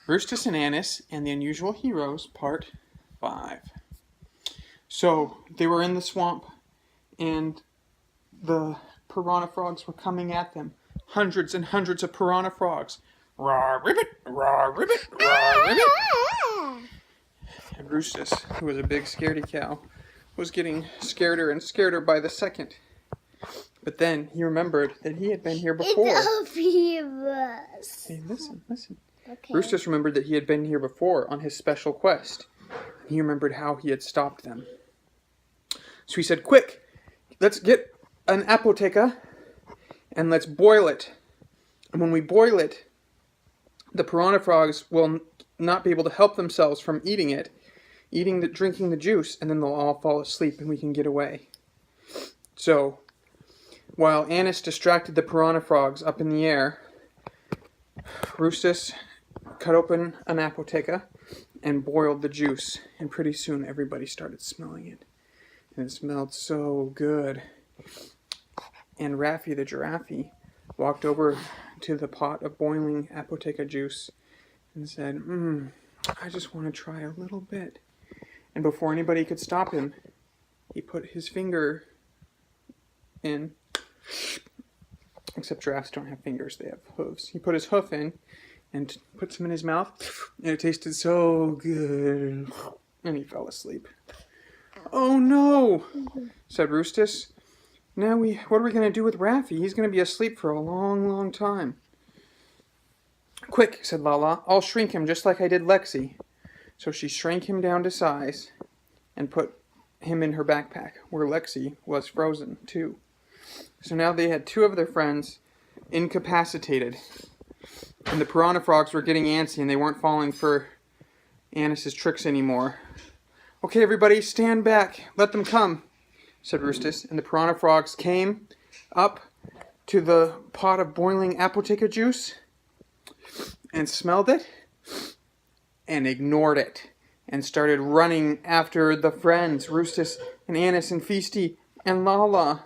Rustus and Annice and the Unusual Heroes, Part 5. So, they were in the swamp, and the piranha frogs were coming at them. Hundreds and hundreds of piranha frogs. Raw ribbit, raw ribbit, raw ribbit. And Rustus, who was a big scaredy cow, was getting scareder and scareder by the second. But then he remembered that he had been here before. Hey, listen. Okay. Rustus remembered that he had been here before on his special quest. He remembered how he had stopped them. So he said, "Quick, let's get an apotheca and let's boil it. And when we boil it, the piranha frogs will not be able to help themselves from drinking the juice, and then they'll all fall asleep and we can get away." So, while Annice distracted the piranha frogs up in the air, Rustus cut open an apotheca and boiled the juice, and pretty soon everybody started smelling it. And it smelled so good. And Raffi the giraffe walked over to the pot of boiling apotheca juice and said, I just want to try a little bit. And before anybody could stop him, he put his finger in. Except giraffes don't have fingers, they have hooves. He put his hoof in and put some in his mouth, and it tasted so good. And he fell asleep. "Oh no," said Rustus. What are we going to do with Raffi? He's going to be asleep for a long, long time." "Quick," said Lala, "I'll shrink him just like I did Lexi." So she shrank him down to size and put him in her backpack, where Lexi was frozen too. So now they had two of their friends incapacitated. And the piranha frogs were getting antsy and they weren't falling for Annice's tricks anymore. "Okay, everybody, stand back. Let them come," said Rustus. And the piranha frogs came up to the pot of boiling apotheca juice and smelled it and ignored it and started running after the friends, Rustus and Annice and Feasty and Lala.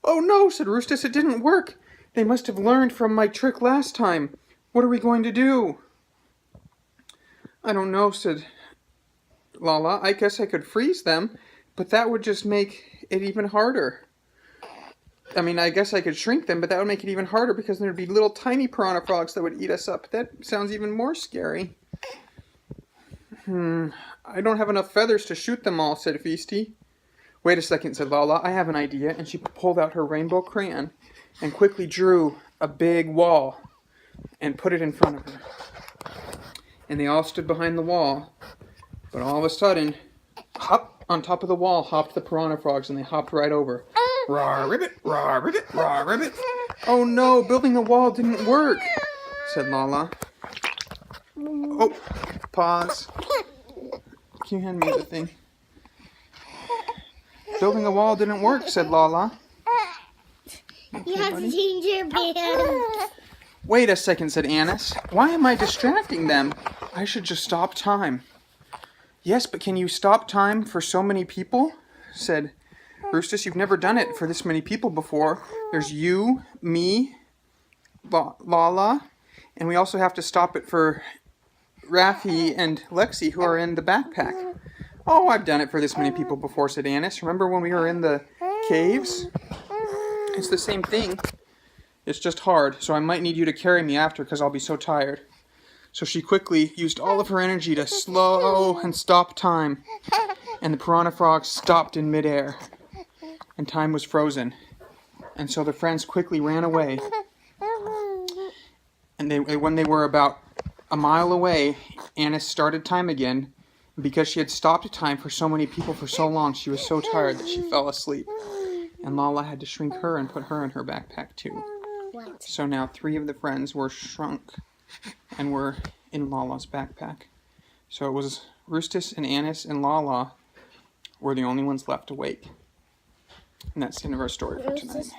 "Oh no," said Rustus, "it didn't work. They must have learned from my trick last time. What are we going to do?" "I don't know," said Lala. "I guess I could freeze them, but that would just make it even harder. I mean, I guess I could shrink them, but that would make it even harder because there'd be little tiny piranha frogs that would eat us up. That sounds even more scary." "I don't have enough feathers to shoot them all," said Feasty. "Wait a second," said Lala. "I have an idea." And she pulled out her rainbow crayon and quickly drew a big wall and put it in front of her. And they all stood behind the wall. But all of a sudden, hop, on top of the wall hopped the piranha frogs, and they hopped right over. "Raw ribbit, raw ribbit, raw ribbit." "Oh no, building the wall didn't work," said Lala. "Oh, pause. Can you hand me the thing?" "Building a wall didn't work," said Lala. You have to change your band. "Wait a second," said Annice. "Why am I distracting them? I should just stop time." "Yes, but can you stop time for so many people?" said Rustus. "You've never done it for this many people before. There's you, me, Lala, and we also have to stop it for Raffi and Lexi, who are in the backpack." "Oh, I've done it for this many people before," said Annice. "Remember when we were in the caves? It's the same thing. It's just hard, so I might need you to carry me after because I'll be so tired." So she quickly used all of her energy to slow and stop time. And the piranha frogs stopped in midair. And time was frozen. And so the friends quickly ran away. And when they were about a mile away, Annice started time again. Because she had stopped time for so many people for so long, she was so tired that she fell asleep. And Lala had to shrink her and put her in her backpack too. What? So now 3 of the friends were shrunk and were in Lala's backpack. So it was Rustus and Annice and Lala were the only ones left awake. And that's the end of our story for tonight.